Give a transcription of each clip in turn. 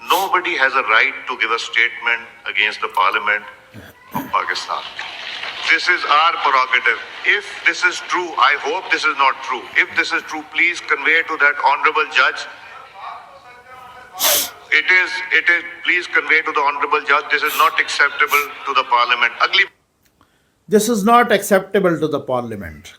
Nobody has a right to give a statement against the parliament of Pakistan. This is our prerogative. If this is true, I hope this is not true. If this is true, please convey to that honorable judge. It is. Please convey to the honorable judge. This is not acceptable to the parliament. Agli. This is not acceptable to the parliament.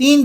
3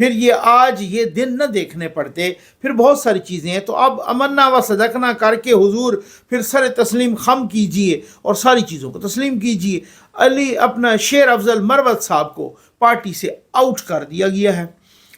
پھر یہ آج یہ دن نہ دیکھنے پڑتے، پھر بہت ساری چیزیں ہیں۔ تو اب امنا و صدقنا کر کے حضور پھر سر تسلیم خم کیجئے اور ساری چیزوں کو تسلیم کیجئے۔ علی اپنا شیر افضل مروت صاحب کو پارٹی سے آؤٹ کر دیا گیا ہے،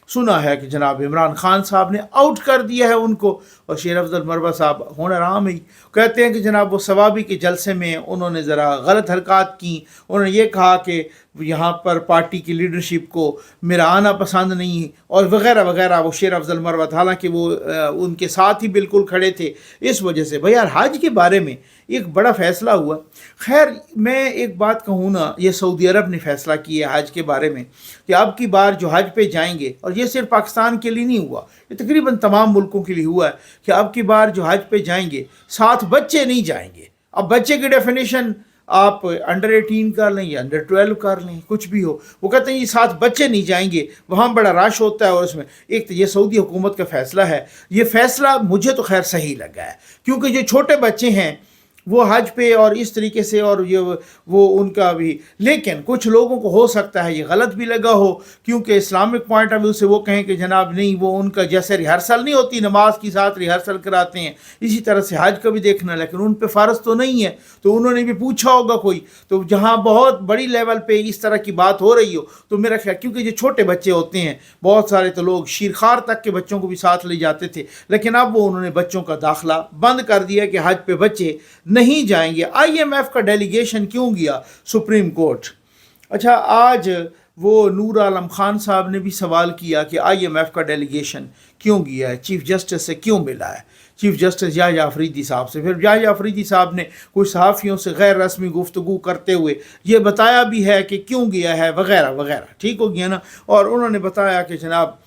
سنا ہے کہ جناب عمران خان صاحب نے آؤٹ کر دیا ہے ان کو، اور شیر افضل مروت صاحب ہونا رام ہی کہتے ہیں کہ جناب وہ ثوابی کے جلسے میں انہوں نے ذرا غلط حرکات کی، انہوں نے یہ کہا کہ یہاں پر پارٹی کی لیڈرشپ کو میرا آنا پسند نہیں اور وغیرہ وغیرہ۔ وہ شیر افضل مروت حالانکہ وہ ان کے ساتھ ہی بالکل کھڑے تھے، اس وجہ سے بھائی یار حج کے بارے میں ایک بڑا فیصلہ ہوا۔ خیر میں ایک بات کہوں نا، یہ سعودی عرب نے فیصلہ کیا ہے حج کے بارے میں کہ اب کی بار جو حج پہ جائیں گے، اور یہ صرف پاکستان کے لیے نہیں ہوا، یہ تقریباً تمام ملکوں کے لیے ہوا ہے کہ اب کی بار جو حج پہ جائیں گے ساتھ بچے نہیں جائیں گے۔ اب بچے کی ڈیفینیشن آپ انڈر 18 کر لیں یا انڈر 12 کر لیں، کچھ بھی ہو، وہ کہتے ہیں یہ ساتھ بچے نہیں جائیں گے، وہاں بڑا رش ہوتا ہے، اور اس میں ایک تو یہ سعودی حکومت کا فیصلہ ہے۔ یہ فیصلہ مجھے تو خیر صحیح لگا ہے، کیونکہ جو چھوٹے بچے ہیں وہ حج پہ اور اس طریقے سے، اور یہ وہ ان کا بھی، لیکن کچھ لوگوں کو ہو سکتا ہے یہ غلط بھی لگا ہو، کیونکہ اسلامک پوائنٹ آف ویو سے وہ کہیں کہ جناب نہیں، وہ ان کا جیسے ریہرسل نہیں ہوتی، نماز کی ساتھ ریہرسل کراتے ہیں، اسی طرح سے حج کا بھی دیکھنا، لیکن ان پہ فرض تو نہیں ہے، تو انہوں نے بھی پوچھا ہوگا کوئی، تو جہاں بہت بڑی لیول پہ اس طرح کی بات ہو رہی ہو تو میرا خیال، کیونکہ جو چھوٹے بچے ہوتے ہیں بہت سارے تو لوگ شیرخوار تک کے بچوں کو بھی ساتھ لے جاتے تھے، لیکن اب وہ انہوں نے بچوں کا داخلہ بند کر دیا کہ حج پہ بچے نہیں جائیں گے۔ آئی ایم ایف کا ڈیلیگیشن کیوں گیا سپریم کورٹ؟ اچھا آج وہ نور عالم خان صاحب نے بھی سوال کیا کہ آئی ایم ایف کا ڈیلیگیشن کیوں گیا ہے، چیف جسٹس سے کیوں ملا ہے، چیف جسٹس یحییٰ آفریدی صاحب سے۔ پھر یحییٰ آفریدی صاحب نے کچھ صحافیوں سے غیر رسمی گفتگو کرتے ہوئے یہ بتایا بھی ہے کہ کیوں گیا ہے وغیرہ وغیرہ، ٹھیک ہو گیا نا، اور انہوں نے بتایا کہ جناب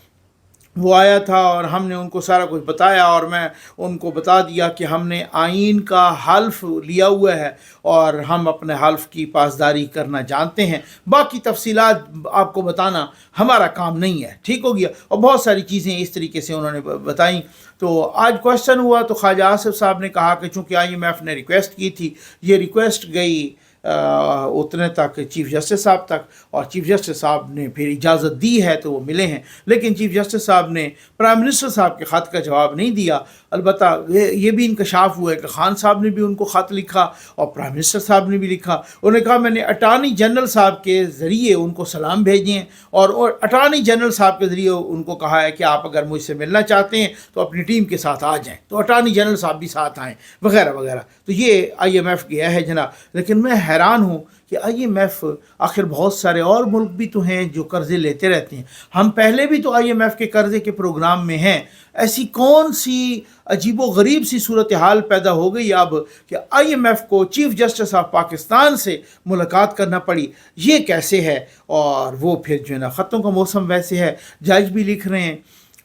وہ آیا تھا اور ہم نے ان کو سارا کچھ بتایا، اور میں ان کو بتا دیا کہ ہم نے آئین کا حلف لیا ہوا ہے اور ہم اپنے حلف کی پاسداری کرنا جانتے ہیں، باقی تفصیلات آپ کو بتانا ہمارا کام نہیں ہے، ٹھیک ہو گیا، اور بہت ساری چیزیں اس طریقے سے انہوں نے بتائیں۔ تو آج کویسچن ہوا تو خواجہ آصف صاحب نے کہا کہ چونکہ آئی ایم ایف نے ریکویسٹ کی تھی، یہ ریکویسٹ گئی اتنے تک چیف جسٹس صاحب تک، اور چیف جسٹس صاحب نے پھر اجازت دی ہے تو وہ ملے ہیں، لیکن چیف جسٹس صاحب نے پرائم منسٹر صاحب کے خط کا جواب نہیں دیا۔ البتہ یہ بھی انکشاف ہوا ہے کہ خان صاحب نے بھی ان کو خط لکھا اور پرائم منسٹر صاحب نے بھی لکھا، انہوں نے کہا میں نے اٹارنی جنرل صاحب کے ذریعے ان کو سلام بھیجے ہیں، اور اٹارنی جنرل صاحب کے ذریعے ان کو کہا ہے کہ آپ اگر مجھ سے ملنا چاہتے ہیں تو اپنی ٹیم کے ساتھ آ جائیں، تو اٹارنی جنرل صاحب بھی ساتھ آئیں وغیرہ وغیرہ۔ تو یہ آئی ایم ایف گیا ہے جناب، لیکن میں حیران ہوں کہ آئی ایم ایف آخر بہت سارے اور ملک بھی تو ہیں جو قرضے لیتے رہتے ہیں، ہم پہلے بھی تو آئی ایم ایف کے قرضے کے پروگرام میں ہیں، ایسی کون سی عجیب و غریب سی صورتحال پیدا ہو گئی اب کہ آئی ایم ایف کو چیف جسٹس آف پاکستان سے ملاقات کرنا پڑی، یہ کیسے ہے؟ اور وہ پھر جو ہے نا خطوں کا موسم ویسے ہے، جج بھی لکھ رہے ہیں،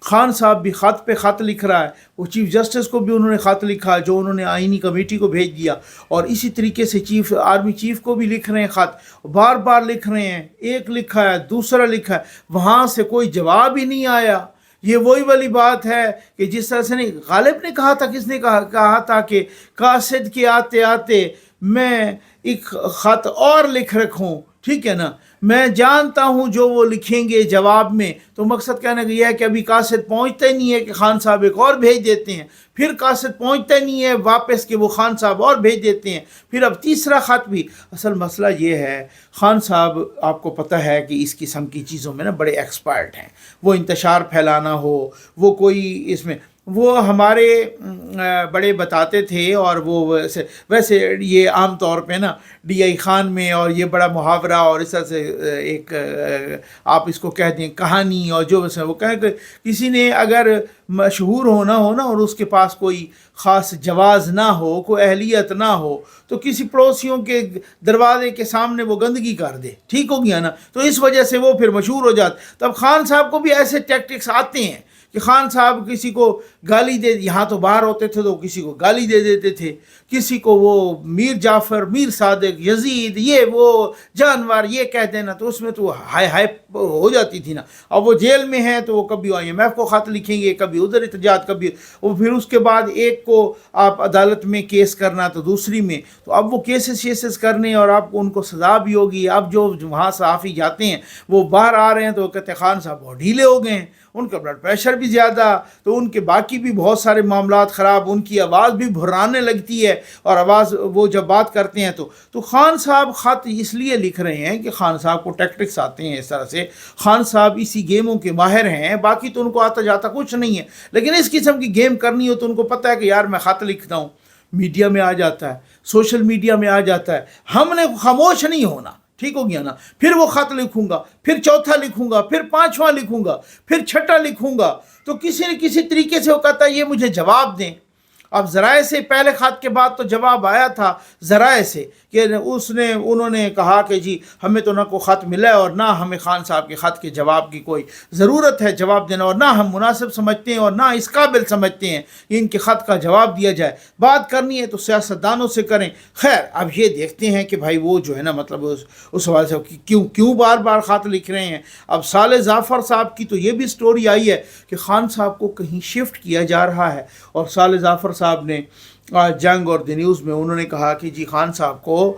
خان صاحب بھی خط پہ خط لکھ رہا ہے، وہ چیف جسٹس کو بھی انہوں نے خط لکھا جو انہوں نے آئینی کمیٹی کو بھیج دیا، اور اسی طریقے سے آرمی چیف کو بھی لکھ رہے ہیں خط، بار بار لکھ رہے ہیں، ایک لکھا ہے دوسرا لکھا ہے، وہاں سے کوئی جواب ہی نہیں آیا۔ یہ وہی والی بات ہے کہ جس طرح سے غالب نے کہا تھا، کس نے کہا تھا کہ قاصد کے آتے آتے میں ایک خط اور لکھ رکھوں، ٹھیک ہے نا، میں جانتا ہوں جو وہ لکھیں گے جواب میں، تو مقصد کہنے کا یہ ہے کہ ابھی قاصد پہنچتا ہی نہیں ہے کہ خان صاحب ایک اور بھیج دیتے ہیں، پھر قاصد پہنچتا ہی نہیں ہے واپس کہ وہ خان صاحب اور بھیج دیتے ہیں، پھر اب تیسرا خط بھی۔ اصل مسئلہ یہ ہے خان صاحب آپ کو پتہ ہے کہ اس قسم کی چیزوں میں نا بڑے ایکسپرٹ ہیں، وہ انتشار پھیلانا ہو، وہ کوئی اس میں، وہ ہمارے بڑے بتاتے تھے، اور وہ ویسے یہ عام طور پہ نا ڈی آئی خان میں، اور یہ بڑا محاورہ اور اس طرح سے ایک آپ اس کو کہہ دیں کہانی، اور جو وہ کہیں کہ کسی نے اگر مشہور ہونا ہو نا اور اس کے پاس کوئی خاص جواز نہ ہو، کوئی اہلیت نہ ہو، تو کسی پڑوسیوں کے دروازے کے سامنے وہ گندگی کر دے، ٹھیک ہو گیا نا، تو اس وجہ سے وہ پھر مشہور ہو جاتا۔ تب خان صاحب کو بھی ایسے ٹیکٹکس آتے ہیں کہ خان صاحب کسی کو گالی دے، یہاں تو باہر ہوتے تھے تو کسی کو گالی دے دیتے تھے، کسی کو وہ میر جعفر، میر صادق، یزید، یہ وہ جانور یہ کہہ دینا، تو اس میں تو ہائے ہائے ہو جاتی تھی نا۔ اب وہ جیل میں ہیں تو وہ کبھی IMF کو خط لکھیں گے، کبھی ادھر احتجاج، کبھی وہ، پھر اس کے بعد ایک کو آپ عدالت میں کیس کرنا تو دوسری میں، تو اب وہ کیسز کرنے اور آپ کو ان کو سزا بھی ہوگی۔ اب جو وہاں صحافی جاتے ہیں وہ باہر آ رہے ہیں تو وہ کہتے ہیں خان صاحب بہت ڈھیلے ہو گئے ہیں، ان کا بلڈ پریشر بھی زیادہ، تو ان کے باقی بھی بہت سارے معاملات خراب، ان کی آواز بھی بھرانے لگتی ہے، اور آواز وہ جب بات کرتے ہیں تو خان صاحب خط اس لیے لکھ رہے ہیں کہ خان صاحب کو ٹیکٹکس آتے ہیں، اس طرح سے خان صاحب اسی گیموں کے ماہر ہیں، باقی تو ان کو آتا جاتا کچھ نہیں ہے، لیکن اس قسم کی گیم کرنی ہو تو ان کو پتہ ہے کہ یار میں خط لکھتا ہوں، میڈیا میں آ جاتا ہے، سوشل میڈیا میں آ جاتا ہے، ہم نے خاموش نہیں ہونا، ٹھیک ہو گیا نا، پھر وہ خط لکھوں گا، پھر چوتھا لکھوں گا، پھر پانچواں لکھوں گا، پھر چھٹا لکھوں گا، تو کسی نہ کسی طریقے سے وہ کہتا ہے یہ مجھے جواب دیں۔ اب ذرائع سے پہلے خط کے بعد تو جواب آیا تھا ذرائع سے کہ انہوں نے کہا کہ جی ہمیں تو نہ کوئی خط ملا ہے اور نہ ہمیں خان صاحب کے خط کے جواب کی کوئی ضرورت ہے جواب دینا، اور نہ ہم مناسب سمجھتے ہیں اور نہ اس قابل سمجھتے ہیں کہ ان کے خط کا جواب دیا جائے، بات کرنی ہے تو سیاستدانوں سے کریں۔ خیر اب یہ دیکھتے ہیں کہ بھائی وہ جو ہے نا مطلب اس حوالے سے کیوں بار بار خط لکھ رہے ہیں۔ اب صالح جعفر صاحب کی تو یہ بھی سٹوری آئی ہے کہ خان صاحب کو کہیں شفٹ کیا جا رہا ہے، اور صالح جعفر صاحب نے جنگ اور دی نیوز میں انہوں نے کہا کہ جی خان صاحب کو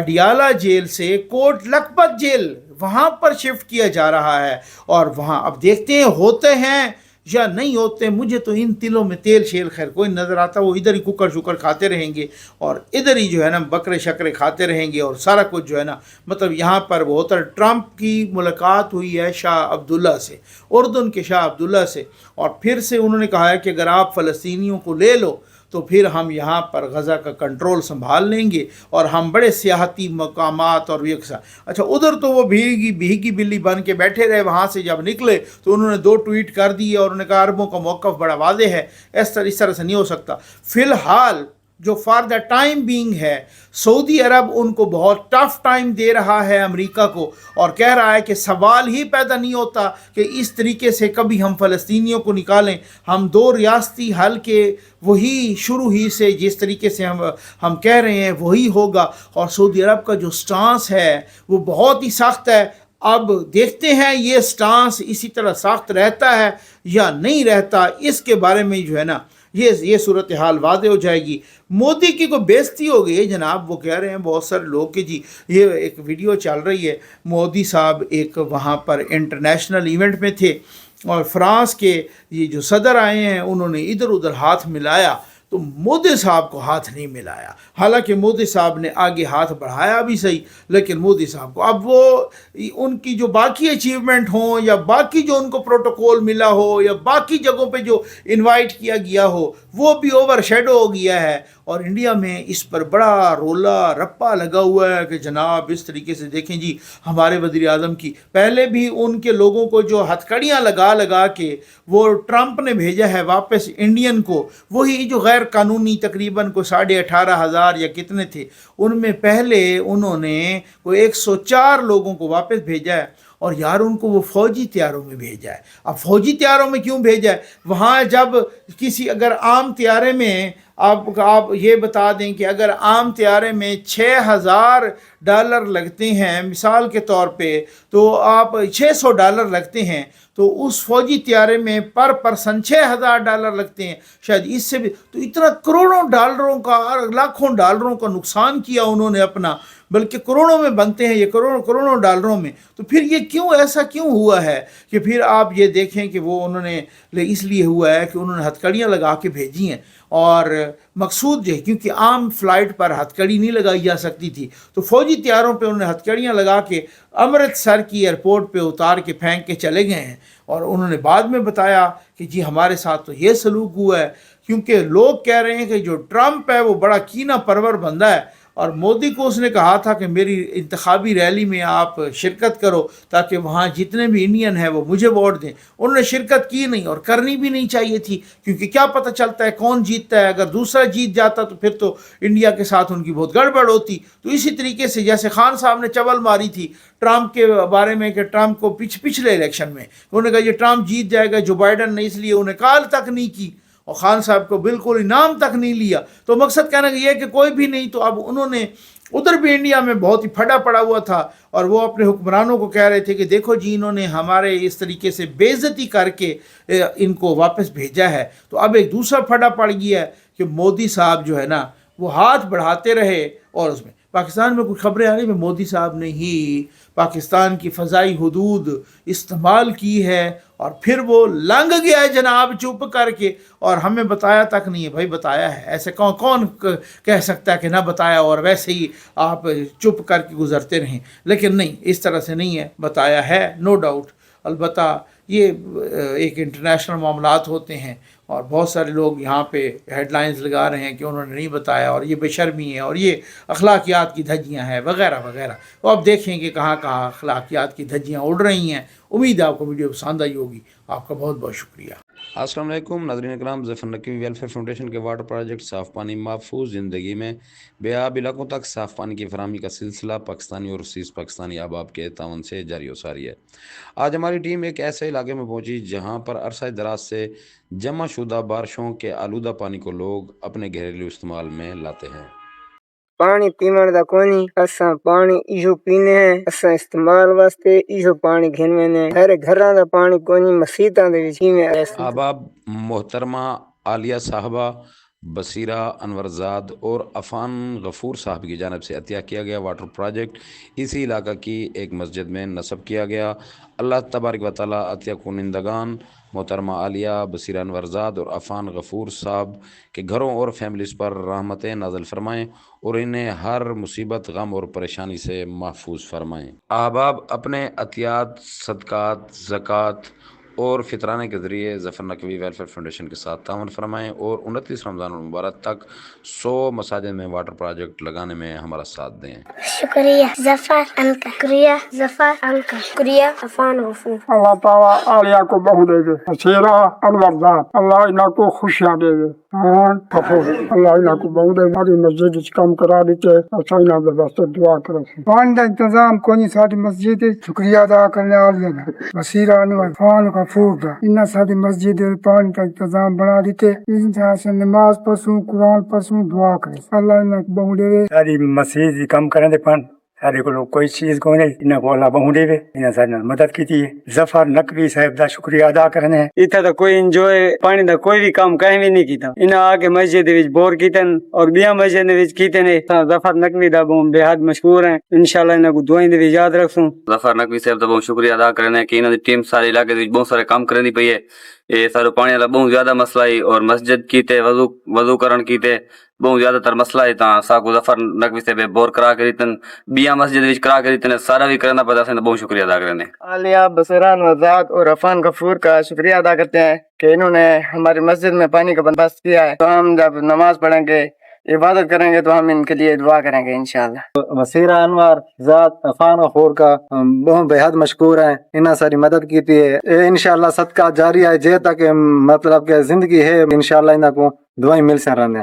ڈیالہ جیل سے کوٹ لکھپت جیل وہاں پر شفٹ کیا جا رہا ہے، اور وہاں اب دیکھتے ہیں ہوتے ہیں یا نہیں ہوتے۔ مجھے تو ان تلوں میں تیل شیل خیر کوئی نظر آتا، وہ ادھر ہی ککر شکر کھاتے رہیں گے اور ادھر ہی جو ہے نا بکرے شکرے کھاتے رہیں گے، اور سارا کچھ جو ہے نا مطلب یہاں پر وہ ہوتا ہے۔ ٹرمپ کی ملاقات ہوئی ہے شاہ عبداللہ سے، اردن کے شاہ عبداللہ سے، اور پھر سے انہوں نے کہا ہے کہ اگر آپ فلسطینیوں کو لے لو تو پھر ہم یہاں پر غزہ کا کنٹرول سنبھال لیں گے، اور ہم بڑے سیاحتی مقامات اور یکساں۔ اچھا ادھر تو وہ بھیگی بلی بن کے بیٹھے رہے، وہاں سے جب نکلے تو انہوں نے 2 ٹویٹ کر دیے اور انہوں نے کہا عربوں کا موقف بڑا واضح ہے، اس طرح سے نہیں ہو سکتا۔ فی الحال جو فار دا ٹائم بینگ ہے سعودی عرب ان کو بہت ٹف ٹائم دے رہا ہے امریکہ کو، اور کہہ رہا ہے کہ سوال ہی پیدا نہیں ہوتا کہ اس طریقے سے کبھی ہم فلسطینیوں کو نکالیں، ہم 2 ریاستی حل کے وہی شروع ہی سے جس طریقے سے ہم کہہ رہے ہیں وہی ہوگا، اور سعودی عرب کا جو سٹانس ہے وہ بہت ہی سخت ہے۔ اب دیکھتے ہیں یہ سٹانس اسی طرح سخت رہتا ہے یا نہیں رہتا، اس کے بارے میں جو ہے نا یہ صورتحال واضح ہو جائے گی۔ مودی کی کوئی بےزتی ہو گئی ہے جناب، وہ کہہ رہے ہیں بہت سارے لوگ کہ جی یہ ایک ویڈیو چل رہی ہے، مودی صاحب ایک وہاں پر انٹرنیشنل ایونٹ میں تھے اور فرانس کے یہ جو صدر آئے ہیں انہوں نے ادھر ادھر ہاتھ ملایا، تو مودی صاحب کو ہاتھ نہیں ملایا، حالانکہ مودی صاحب نے آگے ہاتھ بڑھایا بھی صحیح، لیکن مودی صاحب کو اب وہ ان کی جو باقی اچیومنٹ ہوں یا باقی جو ان کو پروٹوکول ملا ہو یا باقی جگہوں پہ جو انوائٹ کیا گیا ہو وہ بھی اوور شیڈو ہو گیا ہے، اور انڈیا میں اس پر بڑا رولا رپا لگا ہوا ہے کہ جناب اس طریقے سے دیکھیں جی ہمارے وزیر اعظم کی پہلے بھی ان کے لوگوں کو جو ہتھ کڑیاں لگا کے وہ ٹرمپ نے بھیجا ہے واپس انڈین کو، وہی جو غیر قانونی تقریباً کو 18,500 یا کتنے تھے، ان میں پہلے انہوں نے کوئی 104 لوگوں کو واپس بھیجا ہے، اور یار ان کو وہ فوجی طیاروں میں بھیجا ہے۔ اب فوجی طیاروں میں کیوں بھیجا ہے؟ وہاں جب کسی اگر عام طیارے میں آپ یہ بتا دیں کہ اگر عام طیارے میں $6,000 لگتے ہیں مثال کے طور پہ، تو آپ $600 لگتے ہیں، تو اس فوجی طیارے میں پر پرسن $6,000 لگتے ہیں، شاید اس سے بھی، تو اتنا کروڑوں ڈالروں کا لاکھوں ڈالروں کا نقصان کیا انہوں نے اپنا، بلکہ کروڑوں میں بنتے ہیں یہ کروڑوں ڈالروں میں، تو پھر یہ کیوں ایسا کیوں ہوا ہے کہ پھر آپ یہ دیکھیں کہ وہ انہوں نے اس لیے ہوا ہے کہ انہوں نے ہتھکڑیاں لگا کے بھیجی ہیں، اور مقصود جو ہے کیونکہ عام فلائٹ پر ہتھکڑی نہیں لگائی جا سکتی تھی، تو فوجی طیاروں پہ انہوں نے ہتھکڑیاں لگا کے امرتسر کی ایئرپورٹ پہ اتار کے پھینک کے چلے گئے ہیں، اور انہوں نے بعد میں بتایا کہ جی ہمارے ساتھ تو یہ سلوک ہوا ہے، کیونکہ لوگ کہہ رہے ہیں کہ جو ٹرمپ ہے وہ بڑا کینہ پرور بندہ ہے، اور مودی کو اس نے کہا تھا کہ میری انتخابی ریلی میں آپ شرکت کرو تاکہ وہاں جتنے بھی انڈین ہیں وہ مجھے ووٹ دیں. انہوں نے شرکت کی نہیں اور کرنی بھی نہیں چاہیے تھی، کیونکہ کیا پتہ چلتا ہے کون جیتتا ہے. اگر دوسرا جیت جاتا تو پھر تو انڈیا کے ساتھ ان کی بہت گڑبڑ ہوتی. تو اسی طریقے سے جیسے خان صاحب نے چول ماری تھی ٹرمپ کے بارے میں کہ ٹرمپ کو پچھلے الیکشن میں انہوں نے کہا یہ ٹرمپ جیت جائے گا، جو بائیڈن نے اس لیے انہیں کال تک نہیں کی اور خان صاحب کو بالکل انعام تک نہیں لیا. تو مقصد کہنا کہ یہ ہے کہ کوئی بھی نہیں. تو اب انہوں نے ادھر بھی انڈیا میں بہت ہی پھٹا پڑا ہوا تھا اور وہ اپنے حکمرانوں کو کہہ رہے تھے کہ دیکھو جی انہوں نے ہمارے اس طریقے سے بے عزتی کر کے ان کو واپس بھیجا ہے. تو اب ایک دوسرا پھٹا پڑ گیا ہے کہ مودی صاحب جو ہے نا وہ ہاتھ بڑھاتے رہے اور اس میں پاکستان میں کچھ خبریں آ رہی ہیں مودی صاحب نے ہی پاکستان کی فضائی حدود استعمال کی ہے اور پھر وہ لنگ گیا ہے جناب چپ کر کے اور ہمیں بتایا تک نہیں ہے. بھائی بتایا ہے، ایسے کون کہہ سکتا ہے کہ نہ بتایا اور ویسے ہی آپ چپ کر کے گزرتے رہیں. لیکن نہیں، اس طرح سے نہیں ہے، بتایا ہے نو ڈاؤٹ. البتہ یہ ایک انٹرنیشنل معاملات ہوتے ہیں اور بہت سارے لوگ یہاں پہ ہیڈ لائنز لگا رہے ہیں کہ انہوں نے نہیں بتایا اور یہ بے شرمی ہے اور یہ اخلاقیات کی دھجیاں ہیں وغیرہ وغیرہ. تو اب دیکھیں کہ کہاں کہاں اخلاقیات کی دھجیاں اڑ رہی ہیں. امید ہے آپ کو ویڈیو پسند آئی ہوگی. آپ کا بہت بہت شکریہ. السلام علیکم ناظرین کرام. ظفر نقوی ویلفیئر فاؤنڈیشن کے واٹر پروجیکٹ صاف پانی محفوظ زندگی میں بے آب علاقوں تک صاف پانی کی فراہمی کا سلسلہ پاکستانی اور اوورسیز پاکستانی احباب کے تعاون سے جاری و ساری ہے. آج ہماری ٹیم ایک ایسے علاقے میں پہنچی جہاں پر عرصہ دراز سے جمع شدہ بارشوں کے آلودہ پانی کو لوگ اپنے گھریلو استعمال میں لاتے ہیں. پانی پیمن دا کونی اساں پانی ایہو پینے ہیں، اساں استعمال واسطے ایہو پانی گھنوے نے. ہر گھراں دا پانی کونی مسیتاں دے وچ کیویں احباب محترمہ عالیہ صاحبہ بصیرہ انورزاد اور عفان غفور صاحب کی جانب سے عطیہ کیا گیا واٹر پروجیکٹ اسی علاقہ کی ایک مسجد میں نصب کیا گیا. اللہ تبارک و تعالیٰ عطیہ کنندگان محترمہ عالیہ بصیرہ انورزاد اور عفان غفور صاحب کے گھروں اور فیملیز پر رحمتیں نازل فرمائیں اور انہیں ہر مصیبت غم اور پریشانی سے محفوظ فرمائیں. احباب اپنے عطیات صدقات زکوٰۃ اور فطرانے کے ذریعے ظفر نقوی ویلفیئر فاؤنڈیشن کے ساتھ تعاون فرمائیں اور 29 رمضان المبارک تک 100 مساجد میں واٹر پروجیکٹ لگانے میں ہمارا ساتھ دیں. شکریہ ظفر انکل، شکریہ ظفر انکل، شکریہ عفان غفور. اللہ تعالیٰ عالیہ کو بہو دے دے، بصیرہ انورزاد اللہ انہاں کو خوشیاں دے دے. اللہ انہاں کو بہو دے. ہماری مسجد وچ کام کرا دیتے اچھا انہاں دے واسطے دعا کرو. پانی دا انتظام کونی ساری مسجد شکریہ ادا کرنے عالیہ دا بصیرہ انور عفان غفور دا انہاں ساری مسجد پانی کا انتظام بنا دیتے. انہاں سے نماز پڑھوں قرآن پڑھوں دعا کرے. اللہ انہاں کو بہو دے دے. ساری مسجد کم کریں دے پان سارے کو کوئی چیز کو نہیں انہاں کو اللہ بہو دے انہاں ساری مدد کی تھی. ظفر نقوی صاحب دا شکریہ ادا کرنے. اتھا دا کوئی انجوائے پانی دا کوئی بھی کام کہیں بھی نہیں کیتا. انہاں آ کے مسجد وچ بور کیتن اور بیاں مسجد وچ کیتے نے. ظفر نقوی دا بہت بے حد مشکور ہیں. انشاءاللہ انہاں کو دعائیں دے یاد رکھوں. ظفر نقوی صاحب دا بہت شکریہ ادا کرنے کہ انہاں دی ٹیم سارے علاقے وچ بہت سارے کام کرنی پئی ہے. یہ سارے پانی والا بہت زیادہ مسئلہ ہے اور مسجد کیتے وضو کرن کیتے بہت زیادہ تر مسئلہ ہے. تاں ساکو ظفر نقوی صاحب بور کرا کے دیتن بیاں مسجد وچ کرا کے دیتن سارا بھی کرنا پتا سے بہت شکریہ ادا کرنے. عالیہ بصیرہ انورزاد اور عفان غفور کا شکریہ ادا کرتے ہیں کہ انہوں نے ہماری مسجد میں پانی کا بندوبست کیا ہے. تو ہم جب نماز پڑھیں گے عبادت کریں گے تو ہم ان کے لیے دعا کریں گے انشاءاللہ. بصیرہ انور ذات عفان غفور کا بہت بے حد مشکور ہیں. انہاں ساری مدد کی تھی. انشاءاللہ صدقہ جاری ہے جے تک مطلب کہ زندگی ہے انشاءاللہ انہاں کو دعائیں مل سے رہنے.